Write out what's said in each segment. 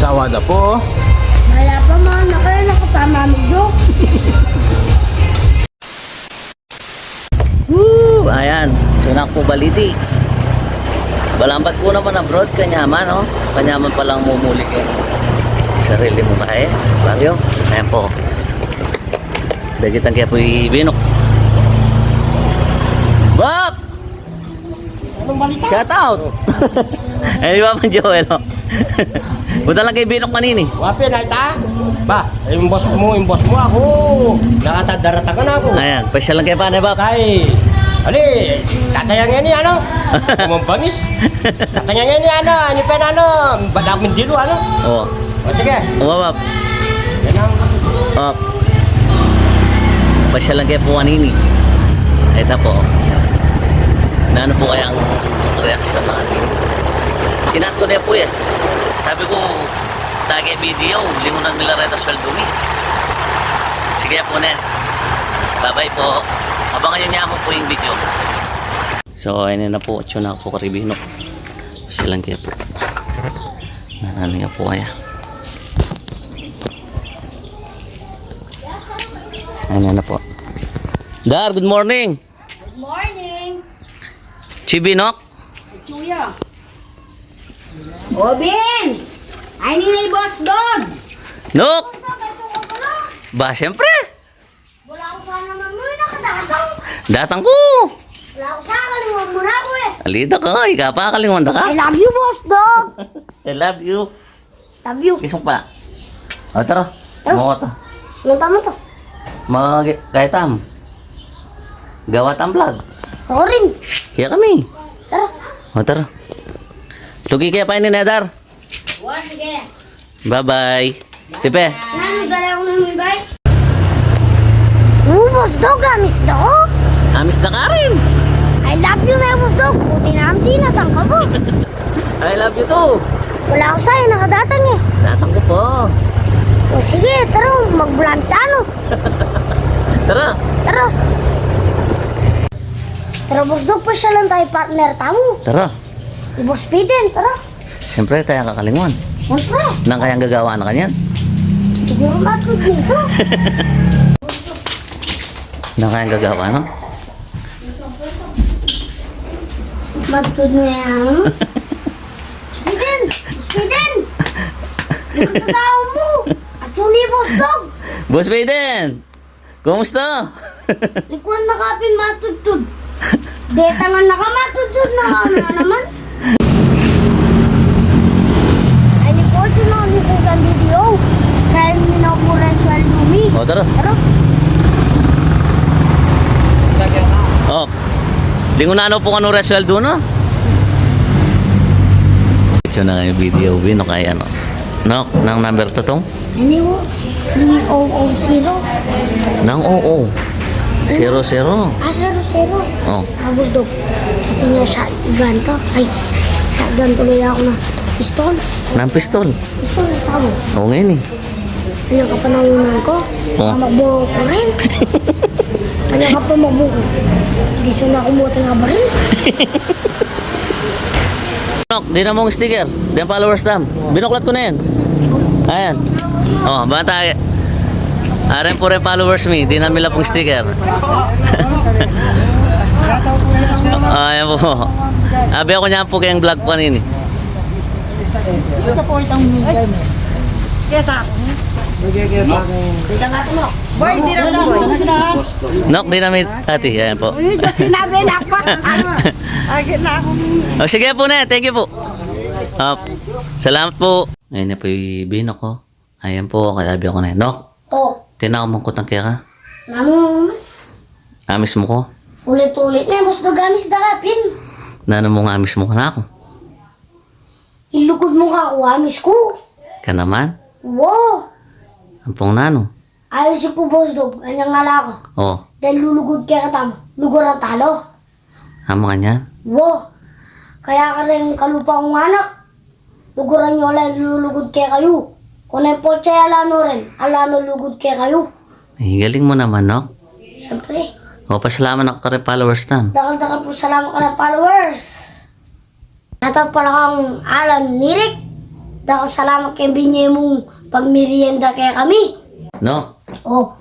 sawada po. Maya pa man, nakapama medyo. Woo! Ayan, sunak po baliti. Balambat po naman abroad, kanyaman, oh. Kanyaman palang mumulik eh. Sarili mo ba eh? Bagyo? Ayan po. Dagitan kaya po ibinok. Bob! Anong balita? Shout out! Ay, di ba pang Joel, oh? Punta lang kay binok kanini. Wapi na ita? Ba, yung boss mo ako. Nakatadarata ka na ako. Ayan, pasyal lang kay Panay Bob. Tay, ali, tatayangin ni ano? Kumambangis. Tatayangin ni ano, ni pen ano, badak min dilo ano? Oo. O sige. Oo, Bob. Yan ang Oh. Pasyal lang kay po kanini. Ito po. Na ano po kaya ang reaction ng ating? Sinat ko na po yan. Sabi ko, tagi video, lingunan milareta sweldo mi. Sige po na. Bye-bye po. Abangan nyo niya mo po yung video. So, ayun na po. Tiyo na po karibino. Silang kaya po. Nanano nga po kaya. Ayun na po. Dar, good morning. Good morning. Chibinok. Chuya. O, Vince! Ay, ninay boss dog! Nok! Ba, siyempre. Wala ko sana mamoy, nakadatang. Datang ko. Wala ko sana, kalimutan mo na ako eh. Alita ka. Ika pa. Kalingon ka. I love you, boss dog! I love you. Love you. Kisok pa. O, tara. Tara. Mga to. Anong tama to? Mga kaitam. Gawat ang vlog. Ako rin. Kaya kami. Tara. O, tara. Tugi kaya pa ni Nedar. Wow, sige. Bye-bye. Tipe. Nami, gala ako ng mibay. Boss dog, amis na ako. Amis na ka rin. I love you na boss dog. Buti na ang tinatang ka po. I love you too. Wala ako sa'yo, nakadatang eh. Datang ko po. O sige, tara, mag-vlog talo. Tara. Tara. Tara, boss dog, pa siya lang tayo partner tamo. Tara. I-boss Piden, tara. Siyempre, tayo kakalingon. Siyempre, Nang kayang gagawa na kanyan. siguro matod dito. Nang kayang gagawa, no? Matod na yan. Piden! Piden! Yung tao mo! At yung ni boss dog! Boss Baden! Kumusta? Likuan na kapin matudtod. Deta nga nakamatudtod na kami na naman. Ay, ni po, yun ako nikutan video. Kaya minapura sweldo mi. O, tara. Tara. Oh. Lingon na ano po kano resweldo no? Ito na yung video no kaya no. No, nang number to tong? Ano mo? 3000. Nang oo. 00. Ah, 00. Oh. Tapos dog. Ito nga siya, ganto. Ay, sa ganto tuloy ako na pistol. Nang pistol. Pistol, tabo. Oo ngayon eh. Kanya ka pa nangunan ko. Oh. Magbuho ko rin. Kanya ka pa magbuho. Hindi siya na kumuha nga ba rin? Binok, di na mong sticker. Di ang followers tam. Binoklat ko na yan. Ayan. Oh, bata. Aren po rin followers me. Di namin lang pong sticker. Ayan po. Abi ako niya po kayang vlog pa nini. Boy, di na boy. Nok, di namin ati. Ayan po. Sinabi na pa. O sige po na. Thank you po. Salamat po. Ayan na po yung binok ko. Ayan po. Kalabi ako na yun. Nok, To, tinawag kutang kaya ka. namo, Amis mo ko. ulit-ulit na, boss dogamis darapin. Nano mo nga amis mo ka na ako. Ilugod mo ka ako, amis ko. Ka naman. Wow, Ampong nano. ayos si po boss dog, anyang ngala ko. Oh, Dahil lulugod kaya katam, lugod ang talo. amo ka niyan. Wow, kaya ka rin kalupa kong anak. Luguran nyo lang lulugod kaya kayo. Kung na po siya alano rin, alano lugod kaya kayo. Ay, galing mo naman, Nok. Siyempre, O, pasalamat ako ka rin followers tam. dakal-dakal po salamat ka ng followers. Natap pala kang Alan Nirik. Dako salamat kay binye mong pagmerienda kaya kami. No? Oh,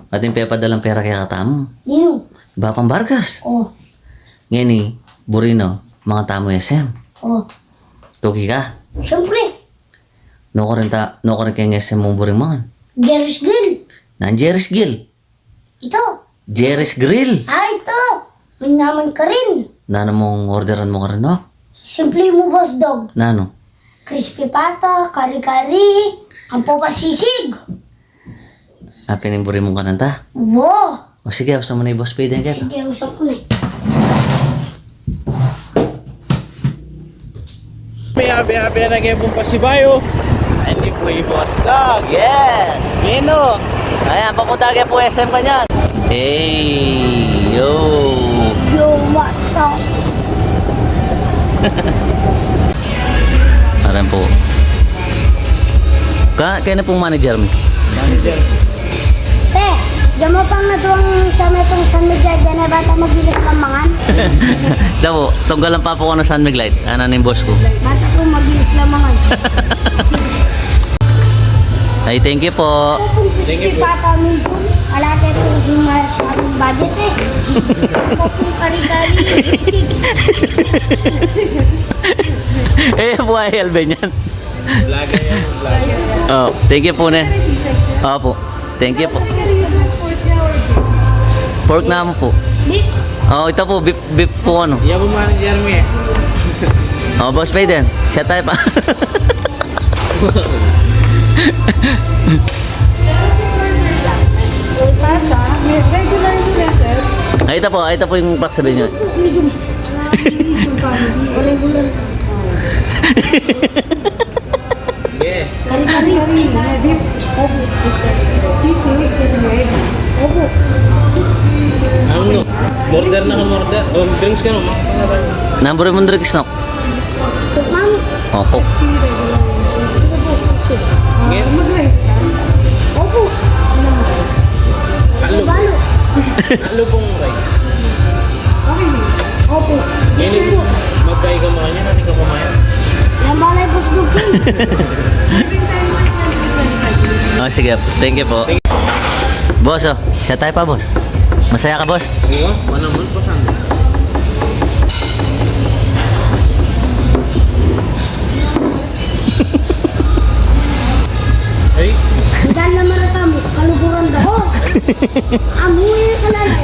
Ating pepadalang pera kaya katamo. nino. Iba pang Vargas. Oh, Ngayon eh, Burino, mga tamo SM. oh. Tuki ka. Siyempre, No ko rin kayong SM mong buring mga. Jerry's Grill. Nan Jerry's Grill. Ito. Jerry's Grill. Ito. May naman ka rin. Nano mong orderan mo ka rin, no? Simple mo, boss dog. Nano? Crispy pata, kari-kari, ang papasisig. Pinimburi mong kananta. Wow. O sige, gusto mo na yung boss pay din kita. Sige, usap ko na. May abi-abi na kayo pong pasibayo. Ay, hindi po yung boss dog. Yes! Nino. Ayan, papunta kayo po SM ka niyan. Hey! Yo! Yo, what's up? Aran po. Kaya na pong manager mo. Manager. Diyan mo pang natuwang sa metong San Miguel, diyan na bata magilis ng mangan. Daw, tunggalan pa po ko ng San Miglite. Ano na yung boss ko. Bata ko magilis ng mangan. Ay, thank you po. Kung crispy pata mo ito, wala tayo kung masyadong budget eh. Kung kari-kari, sisig. Buhay Elben yan. Vlogger yan. Vlogger. Oh, thank you po na. Opo. Thank you po. Pork naman po. Beef. Oh, ito po, beef po ano. Yan po manager mo eh. Oh, boss pay din. Siya tayo pa. Ay, ito po yung box sabihin niyo. Medium. Regular. Yeah. Kari-kari. Beef. Opo. Sisig. Opo. Ano no? Order na ka order. Drinks ka no? Number mo drinks no? Ma'am. Oh, Coke. Sige po. Ngayon. Mag-rice ka? Opo. Halo. Balo. Halo pong right. Okay. Opo. Ngayon, magkaya ka mga niya. Natin ka kumain. Yan balay boss Dukin. Oh, sige. Thank you po. Boss, oh. Siya tayo pa, boss. Masaya ka, boss? Oo. Ano mo pa saan? Ay. Diyan naman na tamo. Kaluguran daw. Amoy ka na lang.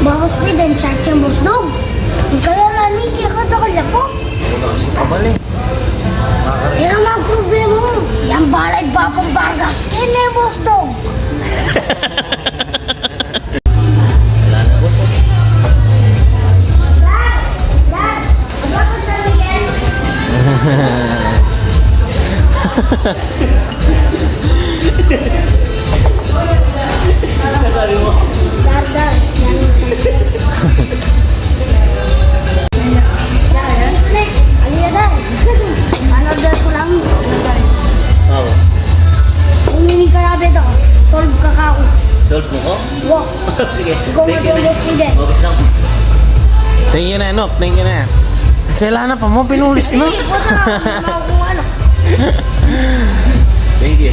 Bawas pa din siya siyang boss dog. Kaya lang kaya ka takala po. Wala kasi kabali. Yan ang problema mo. Yan balay babang Vargas. Kaya boss dog. Wala na, boss. Dad! Dad! Aba ko sa Miguel. Sabi mo. Dad, dad. Yan ang sa Miguel. Aliya dad. Ano ko lang. Oh. Kung hindi ka labit ako, solve ka ako. Solve mo ko? Wow. Sige. Ikaw mag-boss ko din. Focus lang. Thank you na, Nok. Thank you na. Sila na pa mo, pinulis na. Sige, pusa na. Kung ano. Thank you.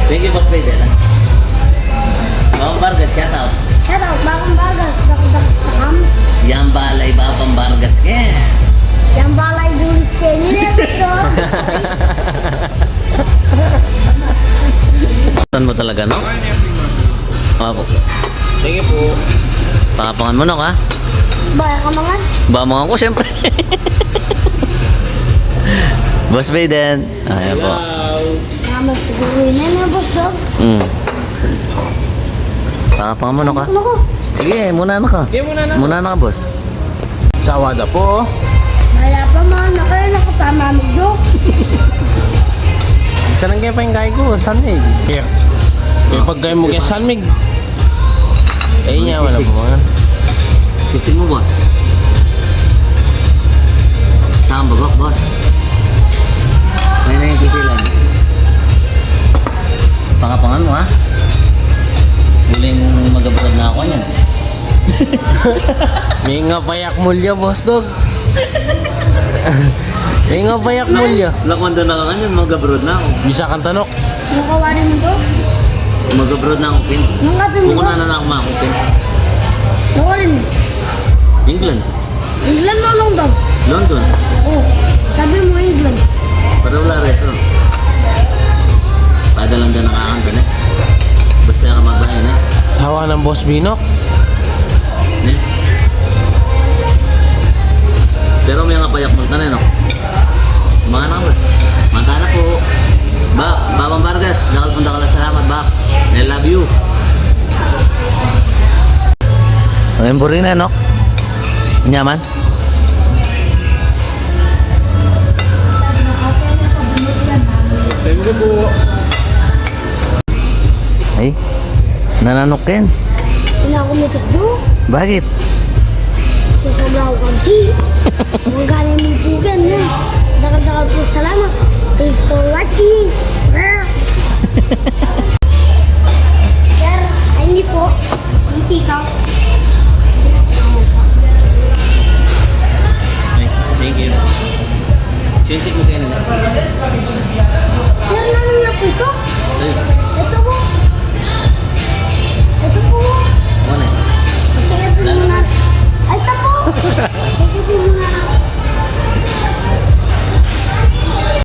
Thank you, boss Peter. Bang Vargas, shout out. Shout out, Bakang Vargas. Dakudak sa kam. Yang balay Bang Vargas ke. Yang balay dulis kayo nila. Gusto. Tan mo talaga, no? Opo. Thank you po. Pakapangan mo, no, ka? Baya ka mangan. Bamangan ko, siyempre. Boss Baden. Ayan po. Wow. Naman siguro yun na boss dog. Pakapangan mo, no, ka? Ano ko? Sige, muna na ka. Okay, muna na. Muna na ka, boss. Sa Awada po. Wala pa man. Kaya nakapama mo dog. Isa lang kayo pa yung kaya ko, Sanmig. Kaya, pag kayo mo kaya Sanmig. Ayun niya, wala po mga. Sisig mo, boss. Saan bagok, boss? May na yung titilan. Pangapangan mo, ha? Huling mag-abroad na ako niyan. May nga payak mulya, boss dog. Nga payak mulya. Lakwanda na ka kanyan, mag-abroad na ako. Bisa kang tanok. Yung kawarin mo to? Mag-abroad na ako, Pin. Yung kape mo to? Kung na ako makakupin. Kawarin mo? England. England o London? London. Oo. Sabi mo England. Para wala reto. Padalang ka nakakanta na. Basta ka magbayan na. Sawa ng boss Binok. Eh? Pero may nga payak mo na no? Mga numbers. Manta na po. Babang Vargas, punta ka lang. Salamat, Bak. I love you. Ang boring na, no? Nyaman? Thank you po. Ay, nananokin. Pinakumitik do. Bakit? Kung sobra ako kamsi. Kung galing mo pugan na. Dakal-dakal po salamat. Thanks for watching. Sir, ay hindi po. Hindi ka. Thank you. Sintik mo kayo na.